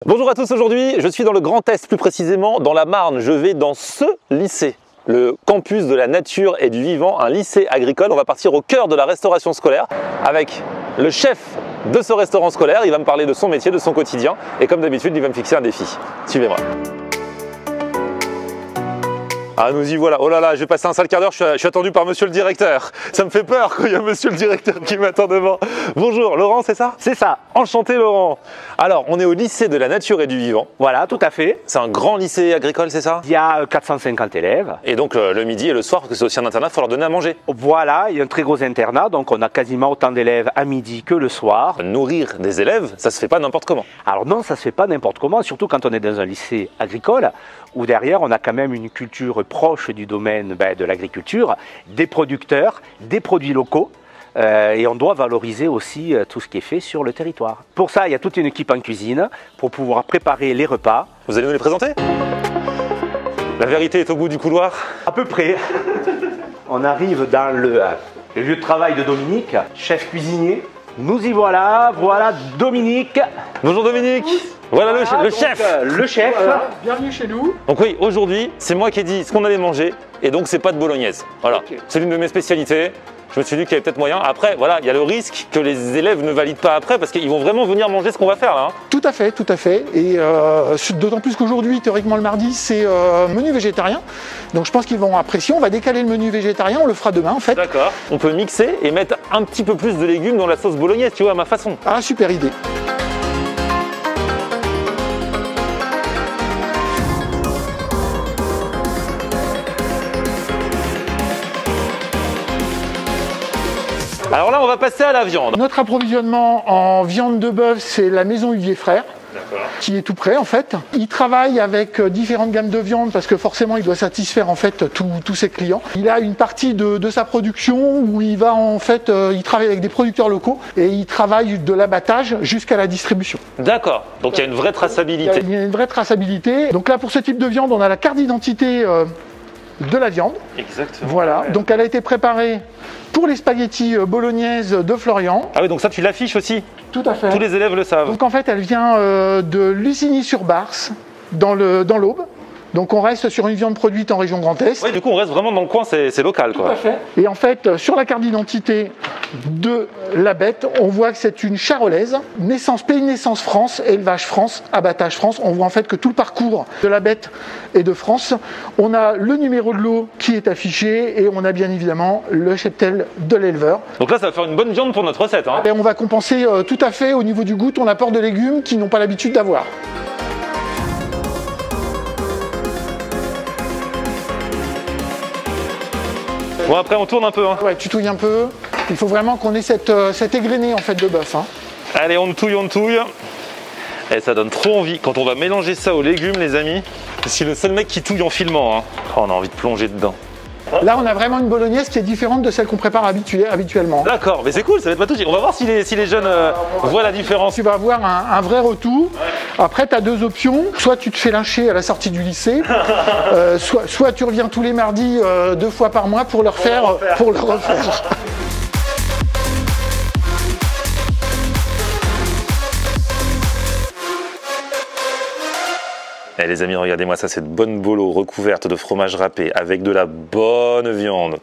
Bonjour à tous, aujourd'hui je suis dans le Grand Est, plus précisément dans la Marne. Je vais dans ce lycée, le campus de la nature et du vivant, un lycée agricole. On va partir au cœur de la restauration scolaire avec le chef de ce restaurant scolaire. Il va me parler de son métier, de son quotidien et comme d'habitude il va me fixer un défi. Suivez-moi. Ah, nous y voilà. Oh là là, je vais passer un sale quart d'heure, je suis attendu par monsieur le directeur. Ça me fait peur quand il y a monsieur le directeur qui m'attend devant. Bonjour, Laurent, c'est ça? C'est ça. Enchanté, Laurent. Alors, on est au lycée de la nature et du vivant. Voilà, tout à fait. C'est un grand lycée agricole, c'est ça? Il y a 450 élèves. Et donc, le midi et le soir, parce que c'est aussi un internat, il faut leur donner à manger. Voilà, il y a un très gros internat, donc on a quasiment autant d'élèves à midi que le soir. Nourrir des élèves, ça se fait pas n'importe comment. Alors non, ça se fait pas n'importe comment, surtout quand on est dans un lycée agricole, où derrière on a quand même une culture proche du domaine de l'agriculture, des producteurs, des produits locaux. Et on doit valoriser aussi tout ce qui est fait sur le territoire. Pour ça, il y a toute une équipe en cuisine pour pouvoir préparer les repas. Vous allez nous les présenter? La vérité est au bout du couloir? À peu près. On arrive dans le lieu de travail de Dominique, chef cuisinier. Nous y voilà, voilà Dominique. Bonjour Dominique. Voilà le chef. Le chef. Voilà, bienvenue chez nous. Donc oui, aujourd'hui, c'est moi qui ai dit ce qu'on allait manger et donc c'est pas de bolognaise. Voilà, Okay. C'est l'une de mes spécialités. Je me suis dit qu'il y avait peut-être moyen. Après, voilà, il y a le risque que les élèves ne valident pas après parce qu'ils vont vraiment venir manger ce qu'on va faire là. Hein. Tout à fait, tout à fait. Et d'autant plus qu'aujourd'hui, théoriquement le mardi, c'est menu végétarien. Donc je pense qu'ils vont apprécier. On va décaler le menu végétarien, on le fera demain en fait. D'accord. On peut mixer et mettre un petit peu plus de légumes dans la sauce bolognaise, tu vois, à ma façon. Ah, super idée. Alors là, on va passer à la viande. Notre approvisionnement en viande de bœuf, c'est la maison Huguier Frères, qui est tout près en fait. Il travaille avec différentes gammes de viande parce que forcément il doit satisfaire en fait tous ses clients. Il a une partie de sa production où il va en fait, il travaille avec des producteurs locaux et il travaille de l'abattage jusqu'à la distribution. D'accord. Donc il y a une vraie traçabilité. Il y a une vraie traçabilité. Donc là pour ce type de viande, on a la carte d'identité de la viande. Exactement. Voilà. Ouais. Donc elle a été préparée pour les spaghettis bolognaises de Florian. Ah oui, donc ça tu l'affiches aussi. Tout à fait. Tous les élèves le savent. Donc en fait, elle vient de Lusigny-sur-Barse, dans l'Aube. Donc on reste sur une viande produite en région Grand Est. Oui, du coup on reste vraiment dans le coin, c'est local quoi. Tout à fait. Et en fait, sur la carte d'identité de la bête, on voit que c'est une charolaise. Naissance, pays de naissance France, élevage France, abattage France. On voit en fait que tout le parcours de la bête est de France. On a le numéro de lot qui est affiché et on a bien évidemment le cheptel de l'éleveur. Donc là ça va faire une bonne viande pour notre recette. Hein. Et on va compenser tout à fait au niveau du goût ton apport de légumes qu'ils n'ont pas l'habitude d'avoir. Bon après on tourne un peu. Hein. Ouais, tu touilles un peu. Il faut vraiment qu'on ait cet égrené en fait de bœuf. Hein. Allez, on touille, on touille. Et ça donne trop envie. Quand on va mélanger ça aux légumes, les amis, je suis le seul mec qui touille en filmant. Hein. Oh, on a envie de plonger dedans. Là, on a vraiment une bolognaise qui est différente de celle qu'on prépare habituellement. D'accord, mais c'est cool, ça va être pas touché. On va voir si les jeunes voient la différence. Tu vas avoir un vrai retour. Après, tu as deux options. Soit tu te fais lyncher à la sortie du lycée, soit tu reviens tous les mardis 2 fois par mois pour le refaire. Eh les amis, regardez-moi ça, cette bonne bolo recouverte de fromage râpé avec de la bonne viande.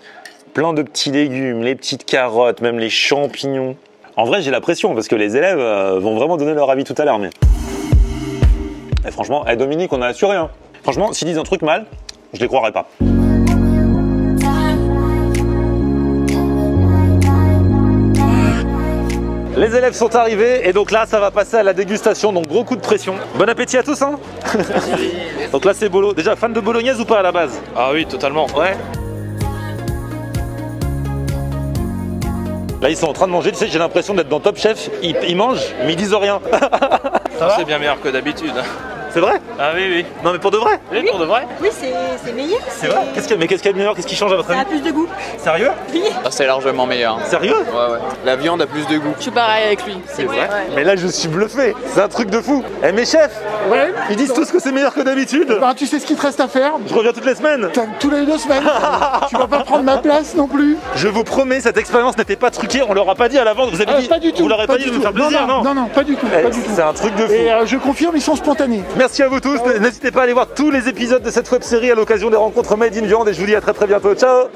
Plein de petits légumes, les petites carottes, même les champignons. En vrai, j'ai la pression parce que les élèves vont vraiment donner leur avis tout à l'heure. Mais et franchement, Dominique, on a assuré. Hein. Franchement, s'ils disent un truc mal, je les croirais pas. Les élèves sont arrivés et donc là ça va passer à la dégustation, donc gros coup de pression. Bon appétit à tous hein. Donc là c'est bolo. Déjà fan de bolognaise ou pas à la base? Ah oui, totalement. Ouais. Là ils sont en train de manger, tu sais j'ai l'impression d'être dans Top Chef, ils mangent mais ils disent rien. C'est bien meilleur que d'habitude. C'est vrai? Ah oui, oui. Non mais pour de vrai? Oui, pour de vrai. Oui, c'est meilleur. C'est vrai? Qu'est-ce qu'il y a de meilleur? Qu'est-ce qui change à votre Ça avis? a plus de goût. Sérieux? Oui. Ah, c'est largement meilleur. Sérieux? Ouais, ouais. La viande a plus de goût. Je suis pareil avec lui. C'est vrai? Mais là je suis bluffé, c'est un truc de fou. Eh mes chefs, Ouais. ils disent tous que c'est meilleur que d'habitude. Ben, tu sais ce qu'il te reste à faire. Je reviens toutes les semaines. Tous les 2 semaines. Tu vas pas prendre ma place non plus. Je vous promets, cette expérience n'était pas truquée, on leur a pas dit à l'avance, vous avez dit, Pas du tout. vous leur avez pas dit de nous faire plaisir, non? Non, pas du tout. Eh, Pas du tout. c'est un truc de fou. Et je confirme, ils sont spontanés. Merci à vous tous, n'hésitez pas à aller voir tous les épisodes de cette web série à l'occasion des rencontres Made in Viande et je vous dis à très bientôt, ciao.